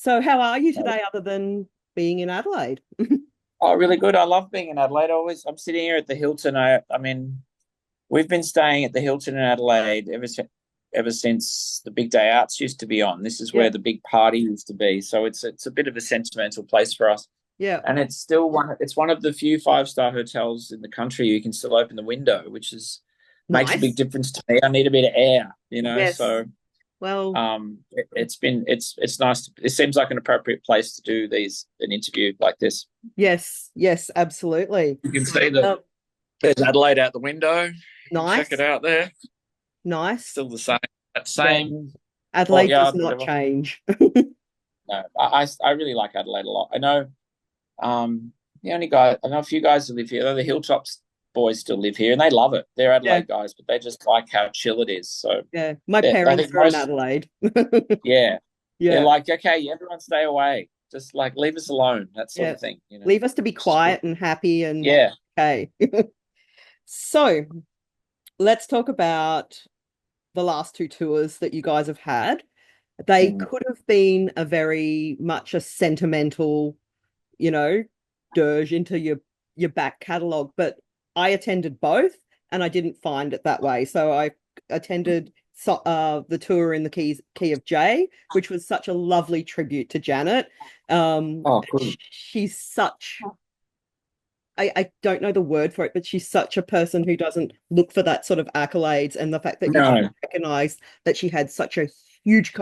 So how are you today other than being in Adelaide? Oh, really good. I love being in Adelaide. I'm sitting here at the Hilton. I mean, we've been staying at the Hilton in Adelaide ever since the big day outs used to be on. This is where Yeah, the big party used to be. So it's a bit of a sentimental place for us. yeah. And it's still one of the few five-star hotels in the country you can still open the window, which is makes a big Nice. difference to me. I need a bit of air. Yes. So Well, it's nice. It seems like an appropriate place to do an interview like this. yes, yes, absolutely. You can see the Um, There's Adelaide out the window. You can check it nice, out there. nice. Still the same. That Yeah. same Adelaide does courtyard, not whatever. change. No, I really like Adelaide a lot. I know the only guy I know a few guys who live here. The Hilltops boys still live here and they love it. They're Yeah, Adelaide guys, but they just like how chill it is. So yeah. My I parents think are in most Adelaide. yeah. They're Yeah, like, okay, everyone stay away. Just like leave us alone, that sort yeah. of thing. Leave us to be Which is good. quiet and happy and Yeah. okay. So let's talk about the last two tours that you guys have had. They Mm. could have been a very much a sentimental, you know, dirge into your back catalogue, but I attended both and I didn't find it that way. So I attended the tour in the Key of J, which was such a lovely tribute to Janet. Oh, good. She's such I don't know the word for it, but she's such a person who doesn't look for that sort of accolades, and the fact that you can No. recognize that she had such a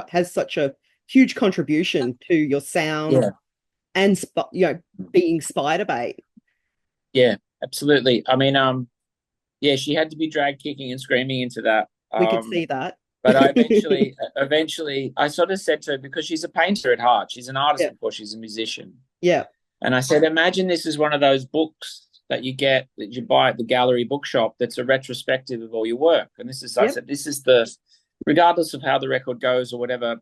has such a huge contribution to your sound Yeah. and being Spiderbait. Yeah, absolutely. I mean, yeah, she had to be dragged kicking and screaming into that. We could see that. But I eventually, I sort of said to her, because she's a painter at heart, she's an artist Yeah, before she's a musician. yeah, And I said, imagine this is one of those books that you buy at the gallery bookshop that's a retrospective of all your work. And I yep, said, regardless of how the record goes or whatever,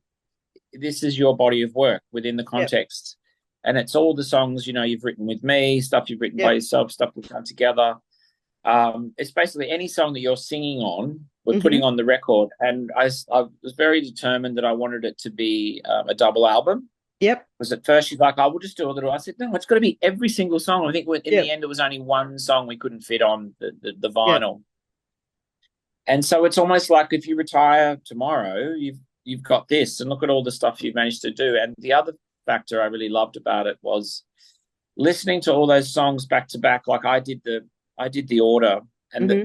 this is your body of work within the yep, context. And it's all the songs, you've written with me, stuff you've written by yep. yourself, stuff we've done together. It's basically any song that you're singing on, we're putting Hmm. on the record. And I was very determined that I wanted it to be a double album. Yep, Because at first she's like, "I will just do a little." I said, "No, it's got to be every single song." I think in the yep, end it was only one song we couldn't fit on the yep. vinyl, and so it's almost like if you retire tomorrow, you've got this, and look at all the stuff you've managed to do. And the other factor I really loved about it was listening to all those songs back to back. Like I did the order, and Hmm.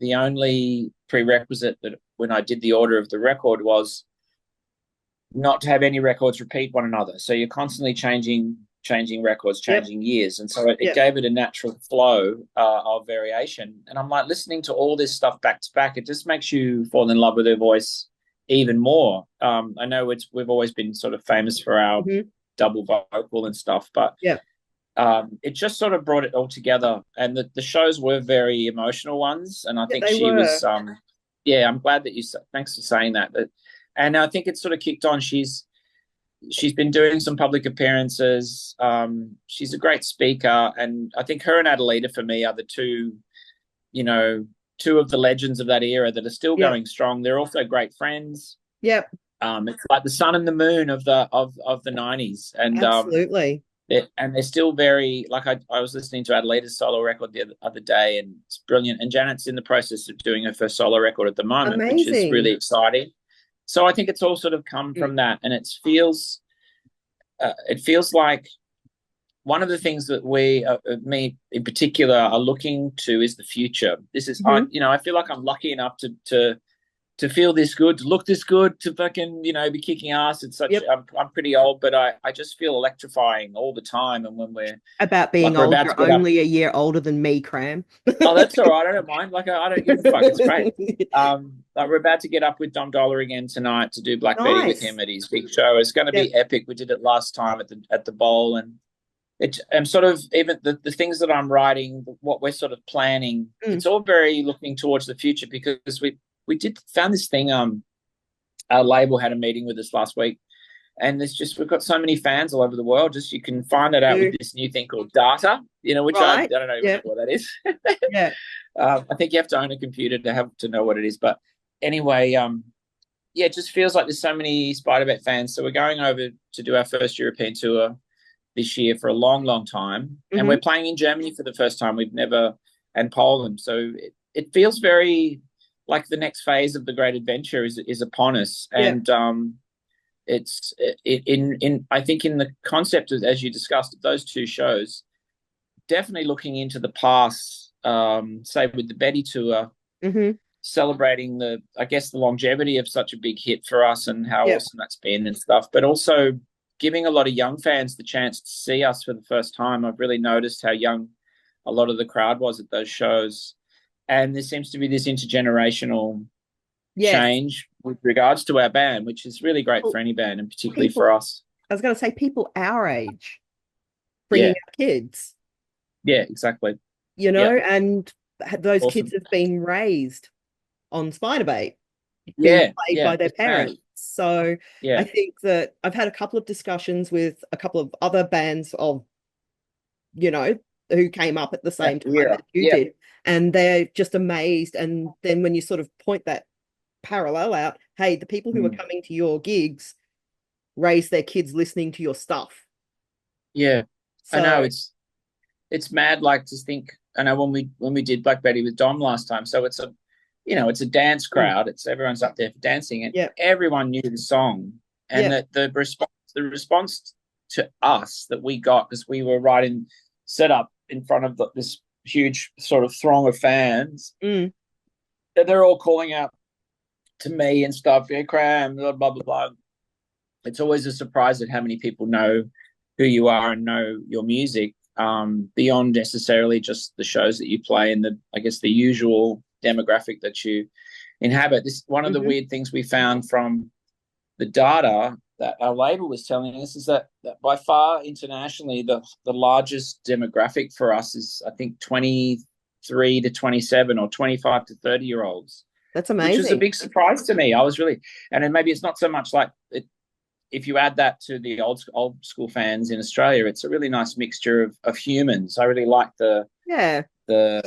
the only prerequisite that when I did the order of the record was not to have any records repeat one another. So you're constantly changing records, Yep, changing years. And so it yep. gave it a natural flow of variation. And I'm like listening to all this stuff back to back. It just makes you fall in love with her voice even more. I know we've always been sort of famous for our Hmm. double vocal and stuff, but Yep. it just sort of brought it all together. And the shows were very emotional ones. And I Yeah, think they she was, were. yeah, I'm glad that thanks for saying that. And I think it's sort of kicked on. She's been doing some public appearances. She's a great speaker, and I think her and Adelaide for me are the you know, two of the legends of that era that are still Yep, going strong. They're also great friends. yep. It's like the sun and the moon of the '90s, Absolutely. and they're still very like I was listening to Adelaide's solo record the other day, and it's brilliant. And Janet's in the process of doing her first solo record at the moment, which is really Amazing. exciting. So I think it's all sort of come Mm. from that, and it feels like one of the things that me in particular, are looking to is the future. This is Hmm. I feel like I'm lucky enough to feel this good, to look this good, to fucking be kicking ass. It's such Yep. I'm pretty old, but I just feel electrifying all the time. And when we're About being like we're old, about to you're get up, only a year older than me, Cram. oh, that's all right. I don't mind. Like I don't give a fuck. It's great. Like we're about to get up with Dom Dollar again tonight to do Black Betty with Nice. him at his big show. It's going to Yep. be epic. We did it last time at the bowl, and I'm sort of even the things that I'm writing, what we're sort of planning. Mm. It's all very looking towards the future because we did found this thing. Our label had a meeting with us last week, and there's just we've got so many fans all over the world. Just you can find it out with Do. this new thing called data, which I Right. don't even know Yep. what that is. Yeah. I think you have to own a computer to know what it is. But anyway, yeah, it just feels like there's so many Spiderbait fans. So we're going over to do our first European tour this year for a long, long time, and Hmm. we're playing in Germany for the first time. We've never, and Poland. So it feels very like the next phase of the great adventure is upon us, Yeah. and it's in I think in the concept of, as you discussed, those two shows, definitely looking into the past. Say with the Betty tour, Hmm. celebrating the, I guess, the longevity of such a big hit for us and how Yeah. awesome that's been and stuff, but also giving a lot of young fans the chance to see us for the first time. I've really noticed how young a lot of the crowd was at those shows. And there seems to be this intergenerational Yes. change with regards to our band, which is really great People, for any band and particularly for people, us. I was going to say people our age bringing Yeah. our kids, Yeah, exactly. Yeah. and those kids Awesome. have been raised on Spiderbait, being Yeah. played Yeah. by their It's mad. parents. So I Yeah. think that I've had a couple of discussions with a couple of other bands of, you know, who came up at the That same time era. that you Yeah. did, and they're just amazed. And then when you sort of point that parallel out, hey, the people who are Mm. coming to your gigs raise their kids listening to your stuff. Yeah. I So know it's mad, like, to think. I know when we did Black Betty with Dom last time, so it's a, it's a dance mm, crowd. It's everyone's up there for dancing, and yeah, everyone knew the song. And yeah, the response to us that we got, because we were right in set up in front of this huge sort of throng of fans, mm, that they're all calling out to me and stuff. Yeah, Kram, blah blah blah blah. It's always a surprise at how many people know who you are and know your music, beyond necessarily just the shows that you play and the, I guess, the usual demographic that you inhabit. This one of the hmm, weird things we found from the data that our label was telling us is that by far internationally the largest demographic for us is, I think, 23 to 27 or 25 to 30-year olds, that's which was a amazing. big surprise to me. I was really, and then maybe it's not so much like it, if you add that to the old school fans in Australia, it's a really nice mixture of humans. I really like Yeah, the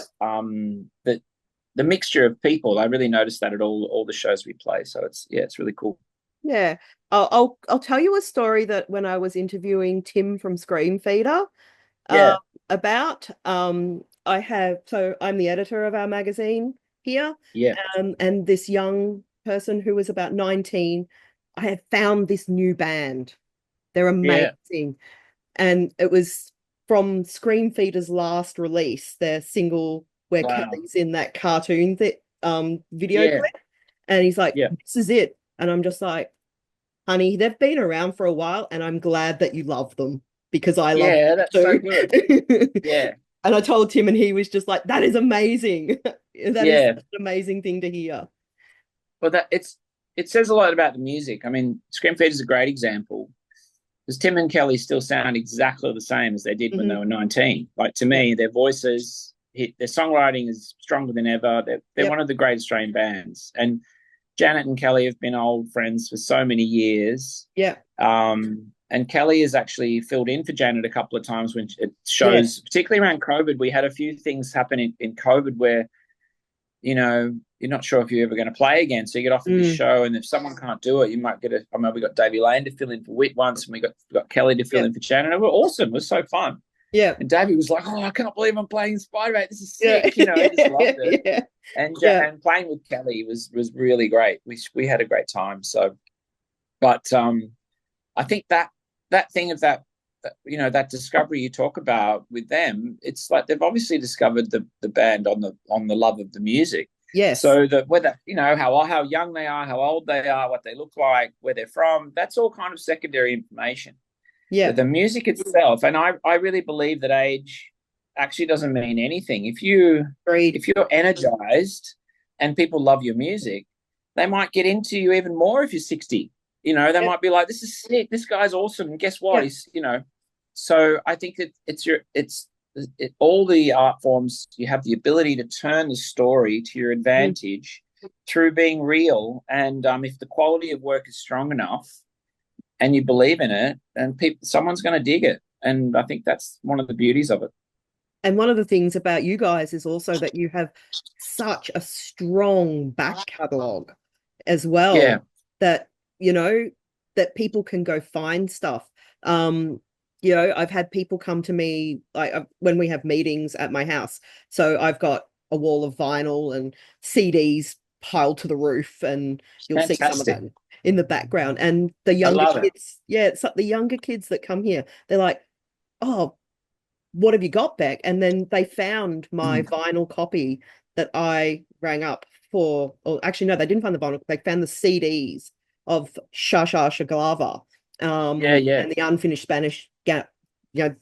the mixture of people. I really noticed that at all the shows we play. So it's really cool. yeah. I'll tell you a story that when I was interviewing Tim from Screen Feeder, uh, Yeah, about I'm the editor of our magazine here, yeah, and this young person who was about 19, I had found this new band. They're yeah. amazing. And it was from Screen Feeder's last release, their single where Wow. Kelly's in that cartoon video Yeah, clip. And he's like, yeah, this is it. And I'm just like, honey, they've been around for a while, and I'm glad that you love them because I love yeah. That's so them good. too. Yeah, And I told Tim, and he was just like, that is amazing. That is yeah. such an amazing thing to hear. Well, it says a lot about the music. I mean, Scream Feed is a great example because Tim and Kelly still sound exactly the same as they did when they Hmm. were 19. Like, to Yep. me, their voices, their songwriting is stronger than ever. They're Yep. one of the great Australian bands. And Janet and Kelly have been old friends for so many years. Yep. And Kelly has actually filled in for Janet a couple of times when it Yeah. shows, particularly around COVID. We had a few things happen in COVID where, you're not sure if you're ever going to play again. So you get offered this Mm. show, and if someone can't do it, you might get a. I mean, we got Davey Lane to fill in for Whit once, and we got Kelly to fill Yep. in for Shannon. It was awesome. It was so fun. Yep. And Davey was like, "Oh, I can't believe I'm playing Spider-Man. This is Yeah. sick." He just loved it. Yeah. And Yeah. and playing with Kelly was really great. We had a great time. So, but I think that thing of that discovery you talk about with them, it's like they've obviously discovered the band on the love of the music. Yes. So that whether how young they are, how old they are, what they look like, where they're from, that's all kind of secondary information. Yeah. The music itself, and I really believe that age actually doesn't mean anything. Agreed. If you're energized and people love your music, they might get into you even more if you're 60. They Yep. might be like, "This is sick. This guy's awesome." And guess what? Yep. He's. So I think that all the art forms, you have the ability to turn the story to your Mm. advantage through being real. And if the quality of work is strong enough and you believe in it, then someone's going to dig it. And I think that's one of the beauties of it. And one of the things about you guys is also that you have such a strong back catalogue as Yeah, well. that, you know, that people can go find stuff. You know, I've had people come to me like when we have meetings at my house. So I've got a wall of vinyl and CDs piled to the roof, and you'll see some of Fantastic. that in the background. And the I younger love it. kids, yeah, it's like the younger kids that come here, they're like, "Oh, what have you got, Beck?" And then they found my Mm. vinyl copy that I rang up for, or actually, no, they didn't find the vinyl, they found the CDs of Shasha Shaglava, Yeah, yeah, and the unfinished Spanish, you know, yeah,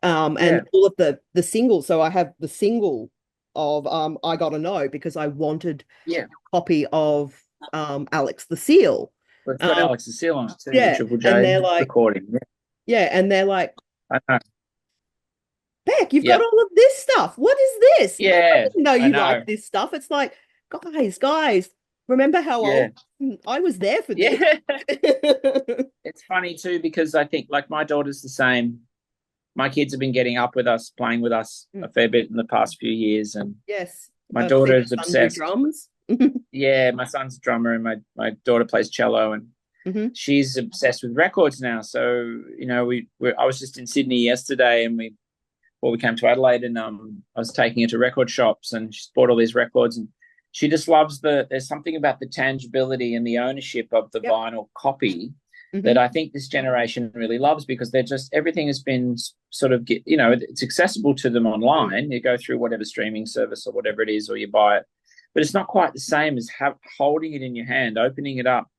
and all of the singles. So I have the single of I Gotta Know because I wanted yeah. a copy of Alex the Seal. We've got Um, Alex the Seal on it too, the yeah, Triple and J they're like, recording. Yeah, yeah, and they're like, I know. Beck, you've got Yep. all of this stuff. What is this? I Yeah, didn't know I you know. like this stuff. It's like, guys, remember how Yeah, old I was there for this? yeah. It's funny too because I think like my daughter's the same. My kids have been getting up with us, playing with us a fair bit in the past few years, and Yes, my I've seen daughter your is son do obsessed. drums. Yeah, my son's a drummer, and my daughter plays cello, and Hmm. she's obsessed with records now. So I was just in Sydney yesterday, and we came to Adelaide, and I was taking her to record shops, and she's bought all these records, and she just loves there's something about the tangibility and the ownership of the Yep. vinyl copy that Hmm. I think this generation really loves, because they're just, everything has been sort of, it's accessible to them Mm. online. You go through whatever streaming service or whatever it is, or you buy it, but it's not quite the same as holding it in your hand, opening it up,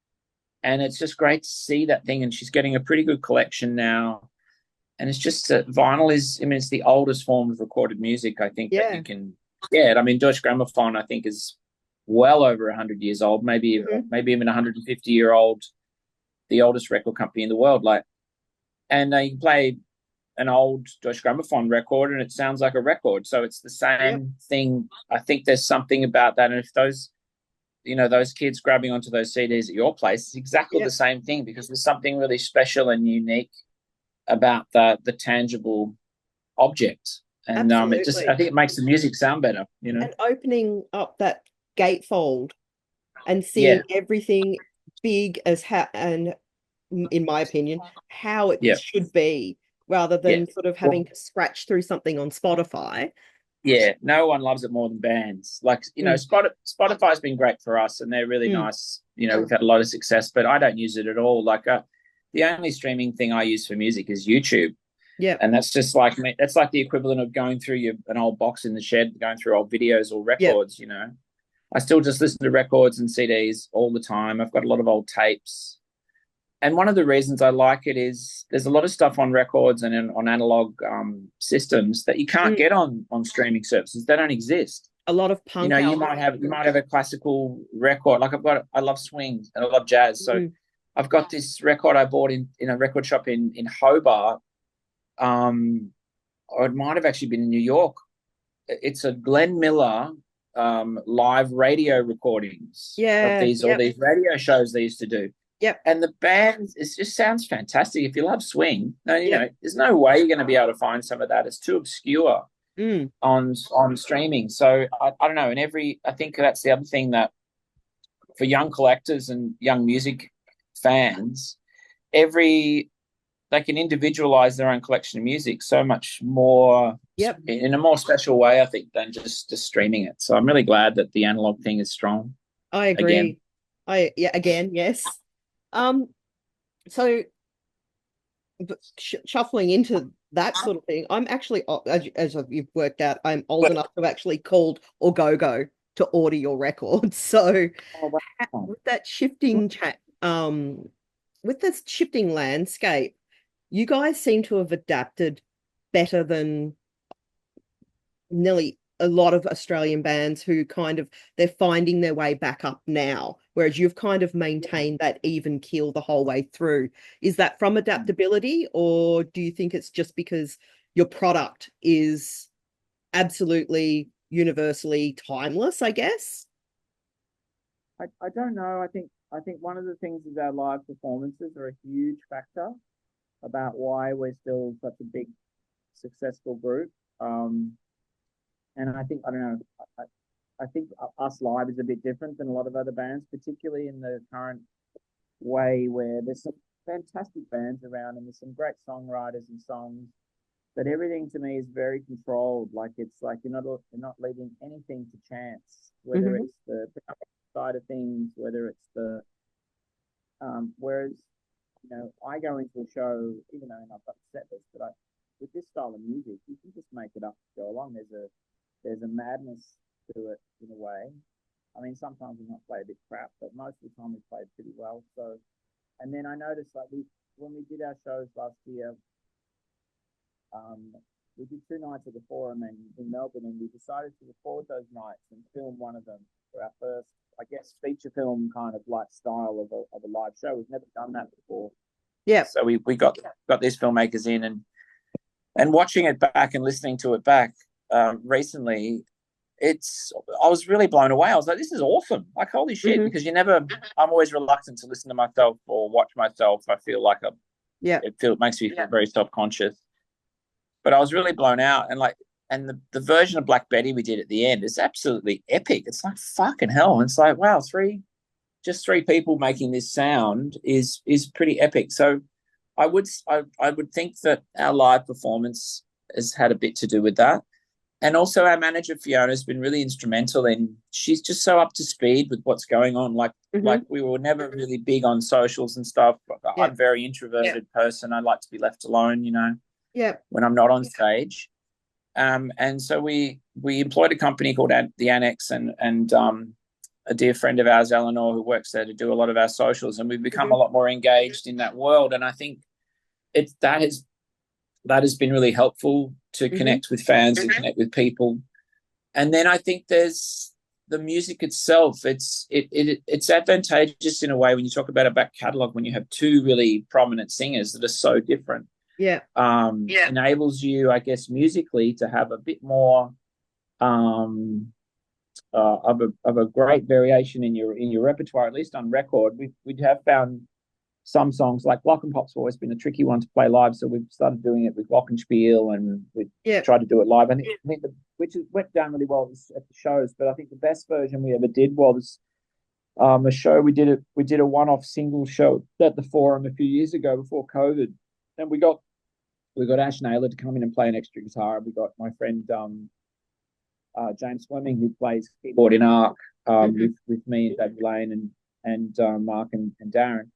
and it's just great to see that thing. And she's getting a pretty good collection now, and it's just vinyl is, I mean, it's the oldest form of recorded music, I think, that you Yeah. can get. I mean, Deutsche Grammophon, I think, is well over 100 years old, Hmm. maybe even 150-year-old, the oldest record company in the world. Like, and you can play an old Deutsche Grammophon record and it sounds like a record. So it's the Yep. same thing. I think there's something about that. And if those kids grabbing onto those CDs at your place, it's exactly the Yep. same thing, because there's something really special and unique about the tangible object. And I Absolutely. think it makes the music sound better. And opening up that gatefold and seeing Yeah, everything big as and in my opinion, how it yeah, should be, rather yeah. than sort of having Well, to scratch through something on Spotify. yeah, no one loves it more than bands. Like, Mm, Spotify's been great for us, and they're really mm, nice. We've had a lot of success, but I don't use it at all. Like, the only streaming thing I use for music is YouTube, yeah, and that's just like me. That's like the equivalent of going through an old box in the shed, going through old videos or yeah, records. I still just listen to records and CDs all the time. I've got a lot of old tapes. And one of the reasons I like it is there's a lot of stuff on records and on analog systems that you can't mm. get on streaming services. They don't exist. A lot of punk You albums. might have a classical record. Like, I love swing and I love jazz. So Mm, I've got this record I bought in a record shop in Hobart. Or it might have actually been in New York. It's a Glenn Miller live radio recordings of yeah, these all yep, these radio shows they used to do. yep, And the band, it just sounds fantastic. If you love swing, no, yep, there's no way you're going to be able to find some of that. It's too obscure mm, on streaming. So I don't know. And I think that's the other thing, that for young collectors and young music fans, every they can individualize their own collection of music so much more, yep. in a more special way, I think, than just streaming it. So I'm really glad that the analog thing is strong I again. agree. Yeah, again, yes. Um, so shuffling into that sort of thing, I'm actually, as you've worked out, I'm old enough to have actually called or go to order your records. So Oh, wow. with that shifting with this shifting landscape, you guys seem to have adapted better than nearly a lot of Australian bands who kind of they're finding their way back up now, whereas you've kind of maintained that even keel the whole way through. Is that from adaptability, or do you think it's just because your product is absolutely universally timeless, I guess? I don't know. I think one of the things is our live performances are a huge factor about why we're still such a big successful group. Um, and I don't know. I think us live is a bit different than a lot of other bands, particularly in the current way where there's some fantastic bands around and there's some great songwriters and songs, but everything to me is very controlled. Like it's like you're not leaving anything to chance, whether Hmm. it's the production side of things, whether it's the whereas I go into a show, even though I've got the set list, but with this style of music, you can just make it up to go along. There's a madness to it in a way. I mean, sometimes we might play a bit crap, but most of the time we played pretty well. So, and then I noticed like when we did our shows last year, um, we did 2 nights at the Forum in Melbourne, and we decided to record those nights and film one of them for our first, I guess, feature film kind of like style of a live show. We've never done that before. Yeah. So we got these filmmakers in, and watching it back and listening to it back recently, I was really blown away. I was like, this is awesome. Like, holy shit, Hmm. because I'm always reluctant to listen to myself or watch myself. I feel like Yeah. it makes me feel very self-conscious. But I was really blown out, and the version of Black Betty we did at the end is absolutely epic. It's like fucking hell. And it's like, wow, just three people making this sound is pretty epic. So I would think that our live performance has had a bit to do with that. And also our manager Fiona has been really instrumental in, she's just so up to speed with what's going on. Like Hmm. we were never really big on socials and stuff. Yeah. I'm a very introverted person. I like to be left alone, Yeah. when I'm not on stage. And so we employed a company called the Annex, and a dear friend of ours, Eleanor, who works there, to do a lot of our socials, and we've become Hmm. a lot more engaged in that world. And I think it's that has been really helpful to Hmm. connect with fans and connect with people. And then I think there's the music itself. It's advantageous in a way when you talk about a back catalogue, when you have two really prominent singers that are so different. Yeah. Enables you, I guess, musically to have a bit more of a great variation in your repertoire, at least on record. We have found some songs like Glock and Pop's always been a tricky one to play live, so we've started doing it with Glockenspiel, and we Yeah. tried to do it live. Which went down really well at the shows, but I think the best version we ever did was a show we did a one-off single show at the Forum a few years ago before COVID, and we got Ash Naylor to come in and play an extra guitar. We got my friend James Fleming, who plays keyboard in Arc, Hmm. with me and David Lane and Mark and Darren.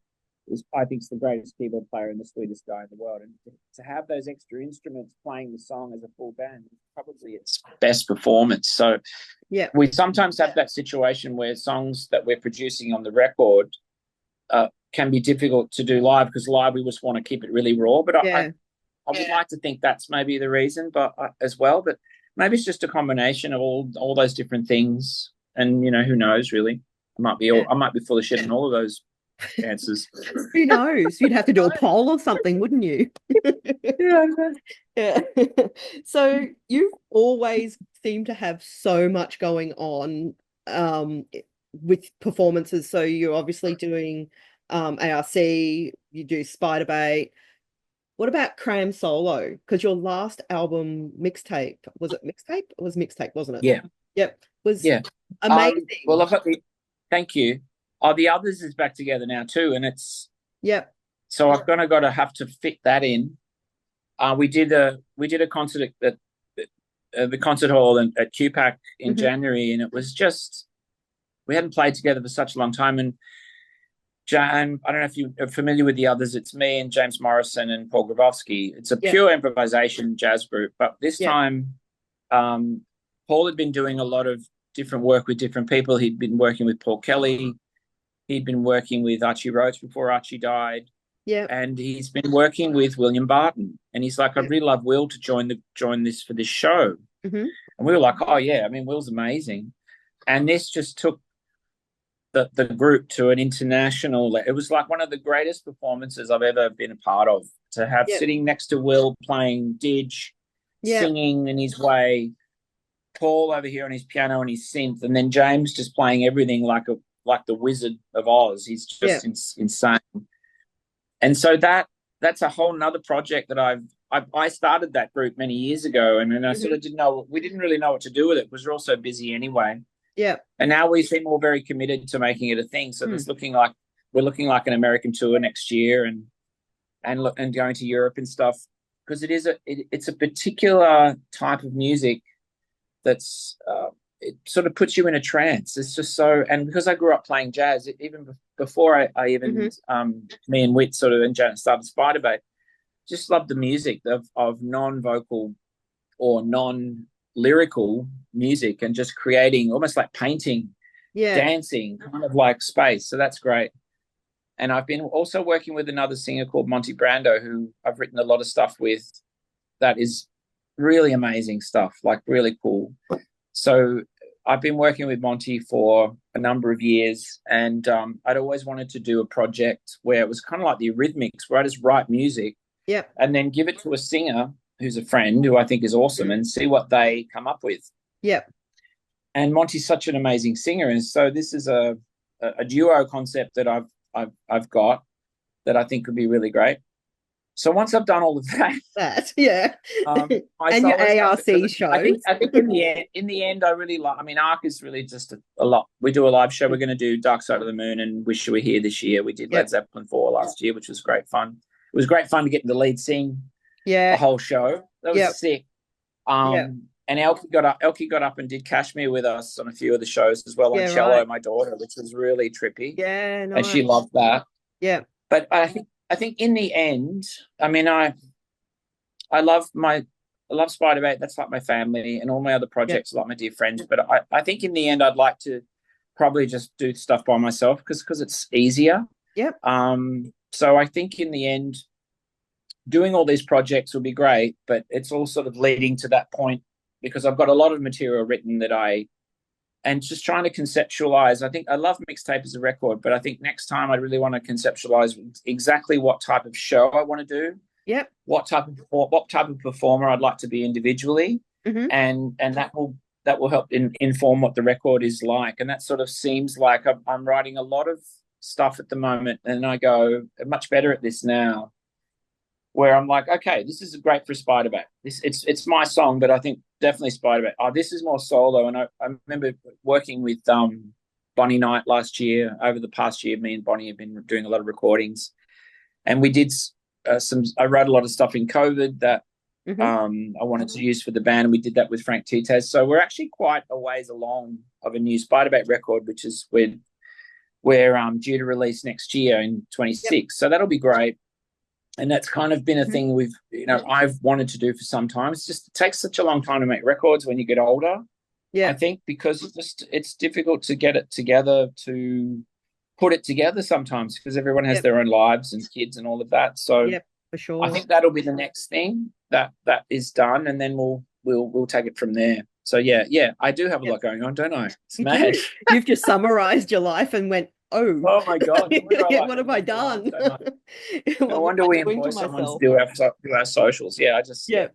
I think it's the greatest keyboard player and the sweetest guy in the world. And to have those extra instruments playing the song as a full band is probably its best performance. So Yeah. we sometimes have that situation where songs that we're producing on the record can be difficult to do live, because live we just want to keep it really raw. But Yeah. I would like to think that's maybe the reason, but as well. But maybe it's just a combination of all those different things. And who knows, really? Yeah. I might be full of shit in all of those answers. Who knows? You'd have to do a poll or something, wouldn't you? Yeah. Yeah. So you always seem to have so much going on with performances. So you're obviously doing ARC, you do Spiderbait. What about Kram solo? Because your last album mixtape, was it mixtape? It was mixtape, wasn't it? Yeah. Yep. Was Yeah. Well, amazing. I've got thank you. The others is back together now too, and it's Yep. so I've got to have to fit that in. We did a concert at the concert hall at QPAC in Hmm. January, and it was just, we hadn't played together for such a long time. And I don't know if you are familiar with the others. It's me and James Morrison and Paul Grabowski. It's a Yep. pure improvisation jazz group, but this Yep. time, Paul had been doing a lot of different work with different people. He'd been working with Paul Kelly. He'd been working with Archie Rhodes before Archie died. Yep. And he's been working with William Barton. And he's like, I'd Yep. really love Will to join this for this show. Hmm. And we were like, oh yeah, I mean, Will's amazing. And this just took the group to an international, it was like one of the greatest performances I've ever been a part of, to have Yep. sitting next to Will playing Didge, Yep. singing in his way, Paul over here on his piano and his synth, and then James just playing everything like the Wizard of Oz. He's just Yep. insane. And so that's a whole nother project that I started that group many years ago, and I sort of we didn't really know what to do with it because we're all so busy anyway. Yep. And now we seem all very committed to making it a thing. So it's looking like we're looking like an American tour next year, and going to Europe and stuff, because it's a particular type of music that's it sort of puts you in a trance. It's just so, and because I grew up playing jazz, even before I even me and Whit sort of and Janet started Spiderbait, just loved the music of non-vocal or non-lyrical music, and just creating almost like painting, dancing, kind of like space. So that's great. And I've been also working with another singer called Monty Brando, who I've written a lot of stuff with. That is really amazing stuff, like really cool. So I've been working with Monty for a number of years, and I'd always wanted to do a project where it was kind of like the Eurythmics, where I just write music and then give it to a singer who's a friend who I think is awesome and see what they come up with. And Monty's such an amazing singer, and so this is a duo concept that I've got that I think could be really great. So once I've done all of that, and your ARC show, I think in the end, I really like. I mean, ARC is really just a lot. We do a live show. We're going to do Dark Side of the Moon and Wish You Were Here this year. We did Led Zeppelin 4 last year, which was great fun. It was great fun to get the lead sing the whole show. That was sick. And Elkie got up and did Kashmir with us on a few of the shows as well, on cello, my daughter, which was really trippy. Nice. And she loved that. But I think in the end, I mean, I love Spiderbait. That's like my family, and all my other projects are like my dear friends. But I think in the end, I'd like to probably just do stuff by myself because it's easier. So I think in the end, doing all these projects will be great, but it's all sort of leading to that point, because I've got a lot of material written and just trying to conceptualize. I think I love mixtape as a record, but I think next time I really want to conceptualize exactly what type of show I want to do. What type of performer I'd like to be individually, and that will help inform what the record is like. And that sort of seems like I'm writing a lot of stuff at the moment, and I go much better at this now, where I'm like, okay, this is great for Spiderbait. It's my song, but I think definitely Spiderbait. Oh, this is more solo. And I remember working with Bonnie Knight last year. Over the past year, me and Bonnie have been doing a lot of recordings, and we did I wrote a lot of stuff in COVID that I wanted to use for the band, and we did that with Frank Titez. So we're actually quite a ways along of a new Spiderbait record, which is we're due to release next year in 26. So that'll be great. And that's kind of been a thing I've wanted to do for some time. It takes such a long time to make records when you get older. I think, because it's difficult to get it together, to put it together sometimes, because everyone has their own lives and kids and all of that. So for sure. I think that'll be the next thing that is done, and then we'll take it from there. So I do have a lot going on, don't I? It's mad. You've just summarized your life and went, oh my God, what have I done? No wonder we employ someone to do our socials. Other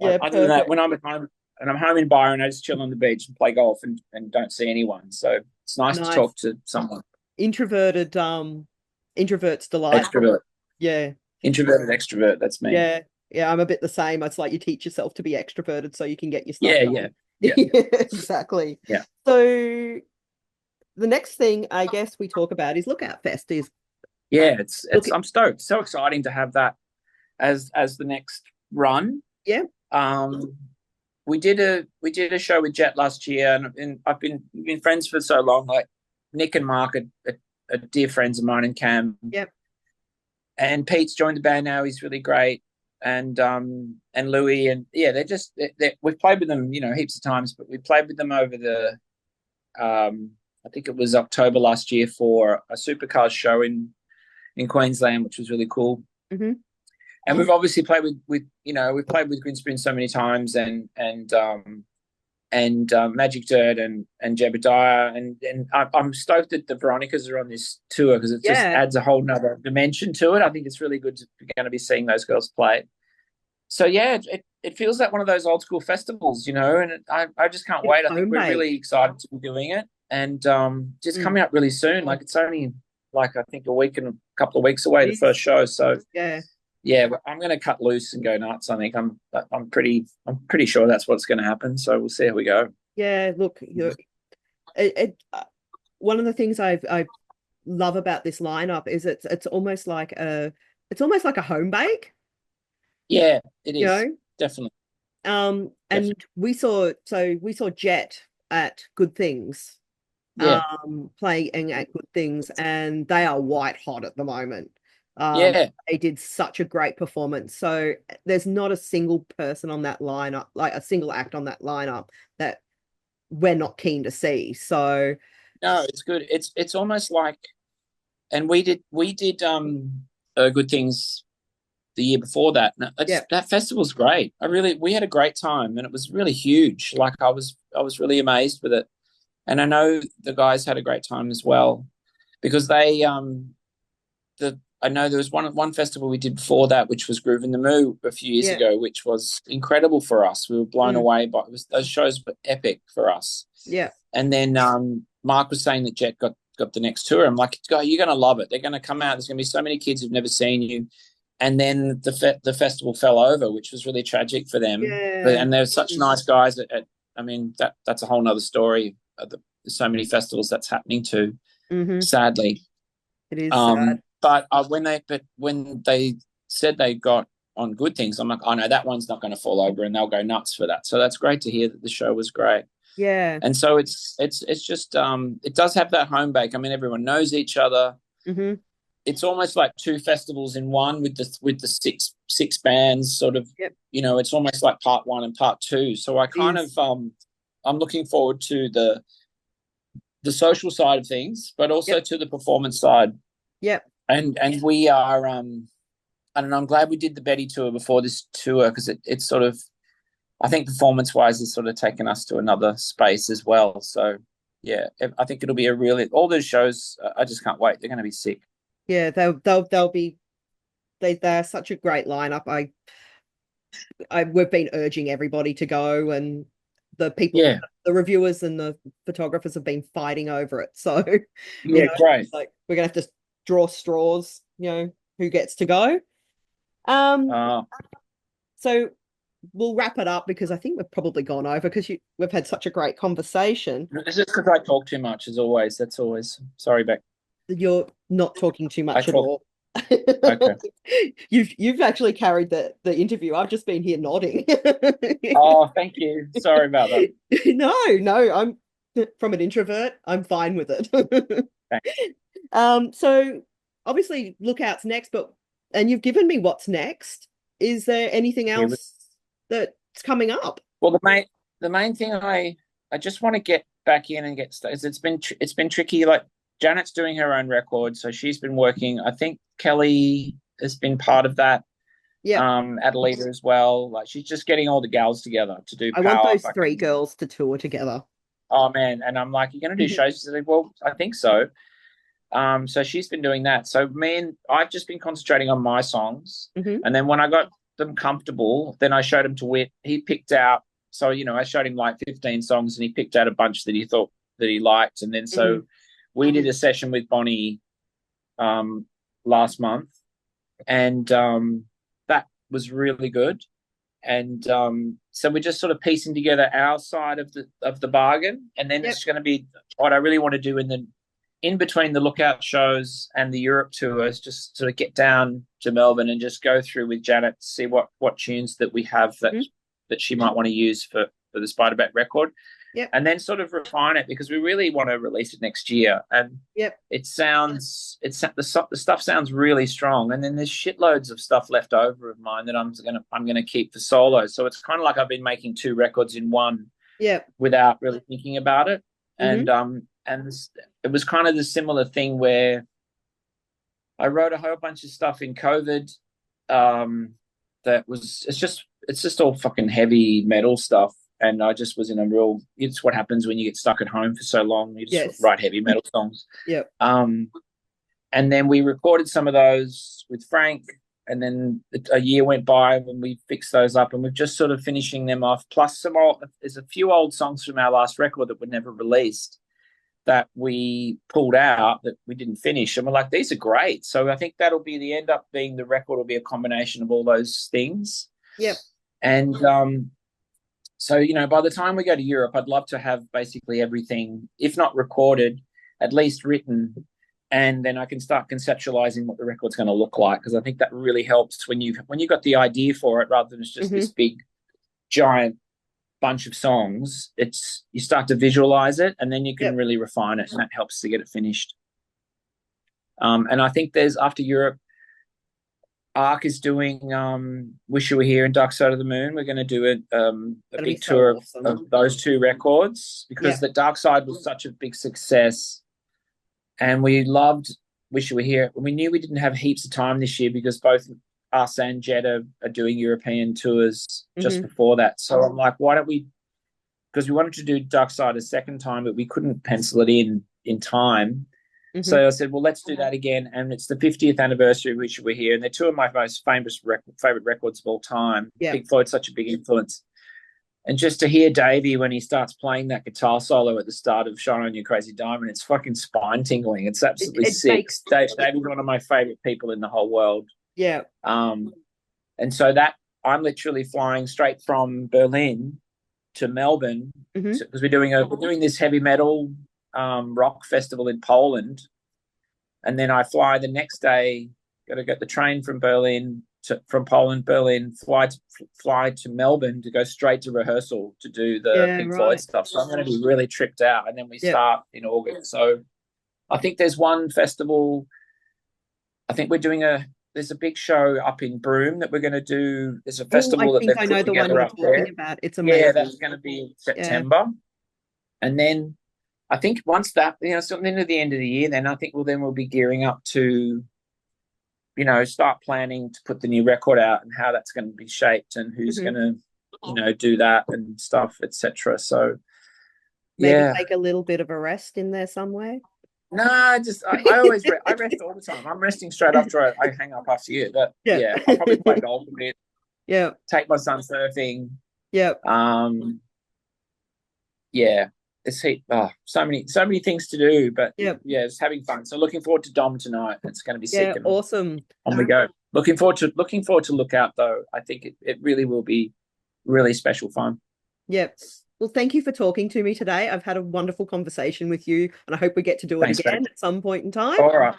than that, when I'm at home and I'm home in Byron, I just chill on the beach and play golf and don't see anyone. So it's nice to talk to someone. Introverted introvert's delight. Extrovert. Introverted extrovert, that's me. I'm a bit the same. It's like you teach yourself to be extroverted so you can get your stuff done. Exactly. So the next thing I guess we talk about is Lookout Fest. I'm stoked. So exciting to have that as the next run. We did a show with Jet last year, and I've been friends for so long. Like Nick and Mark are dear friends of mine, and Cam. And Pete's joined the band now. He's really great. And Louis, and we've played with them, heaps of times, but we played with them over the I think it was October last year for a supercars show in Queensland, which was really cool. And we've obviously played with we've played with Grinspoon so many times, and Magic Dirt and Jebediah, and I'm stoked that the Veronicas are on this tour, because it just adds a whole nother dimension to it. I think it's really good to be going to be seeing those girls play. So it feels like one of those old school festivals, and I just can't wait. I think we're really excited to be doing it, and just coming up really soon. Like, it's only like, I think a week and a couple of weeks away, the first show. So I'm going to cut loose and go nuts. I think I'm pretty sure that's what's going to happen. So we'll see how we go. Look, one of the things I've love about this lineup is it's almost like a home bake, Yeah, it you is. know. Definitely. And Definitely. we saw Jet at Good Things, Yeah. playing at Good Things, and they are white hot at the moment. Yeah. They did such a great performance. So there's not a single person on that lineup, like a single act on that lineup that we're not keen to see. So No, it's good. It's almost like, and we did Good Things the year before that. And yeah, that festival's great. We had a great time, and it was really huge. Like I was really amazed with it. And I know the guys had a great time as well, because I know there was one festival we did before that, which was Groove in the Moo a few years yeah, ago, which was incredible for us. We were blown mm, away by it. Those shows were epic for us. yeah, And then Mark was saying that Jet got the next tour. I'm like, "Guy, you're going to love it. They're going to come out. There's going to be so many kids who've never seen you." And then the festival fell over, which was really tragic for them. yeah. And they're such nice guys. I mean, that's a whole nother story. There's so many festivals that's happening to, Mm-hmm. sadly. It is sad. But when they said they got on Good Things, I'm like, oh no, that one's not going to fall over, and they'll go nuts for that. So that's great to hear that the show was great. Yeah. And so it's just it does have that home bake. I mean, everyone knows each other. Mm-hmm. It's almost like two festivals in one, with the six bands sort of. Yep. It's almost like part one and part two. So I It kind of is. I'm looking forward to the social side of things, but also Yep. to the performance side. Yep. And we are I don't know, I'm glad we did the Betty tour before this tour, because it's sort of, I think performance wise has sort of taken us to another space as well. So yeah, I think it'll be all those shows. I just can't wait. They're going to be sick. Yeah, they'll be they're such a great lineup. We've been urging everybody to go, and Yeah, the reviewers and the photographers have been fighting over it. So, yeah, great. like we're gonna have to draw straws, who gets to go. Um, Uh, so we'll wrap it up because I think we've probably gone over because we've had such a great conversation. it's just because I talk too much, as always. That's always, sorry, Beck. You're not talking too I much at talk. all. Okay. You've actually carried the interview. I've just been here nodding. Oh, thank you. Sorry about that. No, I'm from an introvert. I'm fine with it. Thanks. So obviously Lookout's next, and you've given me what's next. Is there anything Yeah, else that's coming up? well, the main thing I just want to get back in and get started. It's been tricky. Like, Janet's doing her own record, so she's been working. I think Kelly has been part of that. Yeah, Adelaide as well. Like, she's just getting all the gals together to do I want power. those three girls to tour together. Oh man, and I'm like, "You're going to do shows?" She's like, "Well, I think so." So she's been doing that. So I've just been concentrating on my songs, Hmm. and then when I got them comfortable, then I showed them to Whit. He picked out. So I showed him like 15 songs, and he picked out a bunch that he thought that he liked, and then so we did a session with Bonnie last month, and that was really good. And so we're just sort of piecing together our side of the bargain, and then Yep. it's going to be what I really want to do in between the Lookout shows and the Europe tours, just sort of get down to Melbourne and just go through with Janet, see what tunes that we have that she might want to use for the Spiderbait record, Yep. and then sort of refine it, because we really want to release it next year. And Yep. the stuff sounds really strong, and then there's shitloads of stuff left over of mine that I'm gonna keep for solo. So it's kind of like I've been making two records in one Yep. without really thinking about it. Hmm. And it was kind of the similar thing where I wrote a whole bunch of stuff in COVID. It's just all fucking heavy metal stuff, and I just was in a real. It's what happens when you get stuck at home for so long. You just Yes. write heavy metal songs. Yep. And then we recorded some of those with Frank, and then a year went by when we fixed those up, and we've just sort of finishing them off. Plus, there's a few old songs from our last record that were never released that we pulled out that we didn't finish, and we're like, these are great. So I think that'll be the end up being the record will be a combination of all those things. Yep. And so by the time we go to Europe, I'd love to have basically everything, if not recorded, at least written and then I can start conceptualizing what the record's going to look like, because I think that really helps when you've got the idea for it, rather than it's just this big giant bunch of songs. It's you start to visualize it, and then you can really refine it, and that helps to get it finished. And I think there's, after Europe, Ark is doing Wish You Were Here and Dark Side of the Moon. We're going to do a big tour of those two records, because the Dark Side was such a big success, and we loved Wish You Were Here. We knew we didn't have heaps of time this year, because both us and Jetta are doing European tours just before that. So I'm like, why don't we, because we wanted to do Dark Side a second time, but we couldn't pencil it in time. So I said, well, let's do that again. And it's the 50th anniversary of Wish You Were Here, and they're two of my most favourite records of all time. Pink Floyd's such a big influence. And just to hear Davey when he starts playing that guitar solo at the start of Shine On You Crazy Diamond, it's fucking spine tingling. It's absolutely sick. Davey's one of my favourite people in the whole world. Yeah. And so that I'm literally flying straight from Berlin to Melbourne, because we're doing this heavy metal rock festival in Poland, and then I fly the next day. Got to get the train from Berlin from Poland, fly to Melbourne to go straight to rehearsal to do the Pink Floyd stuff. So I'm going to be really tripped out, and then we start in August. So I think there's one festival. I think we're doing there's a big show up in Broome that we're going to do. There's a festival that they've put together up there. I think I know the one you're talking about. It's amazing. Yeah, that's going to be in September. And then I think once that, something at the end of the year, then I think we'll be gearing up to, start planning to put the new record out, and how that's going to be shaped, and who's going to, do that and stuff, etc. So, maybe take a little bit of a rest in there somewhere. No, I always I rest all the time. I'm resting straight after I hang up after you. But I'll probably play golf a bit. Yeah. Take my son surfing. Yeah. It's so many things to do, but just having fun. So looking forward to Dom tonight. It's going to be sick. And awesome. On we go. Looking forward to Lookout, though. I think it really will be really special fun. Yep. Well, thank you for talking to me today. I've had a wonderful conversation with you, and I hope we get to do it again at some point in time. All right.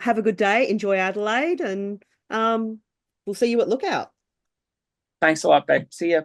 Have a good day. Enjoy Adelaide, and we'll see you at Lookout. Thanks a lot, babe. See ya.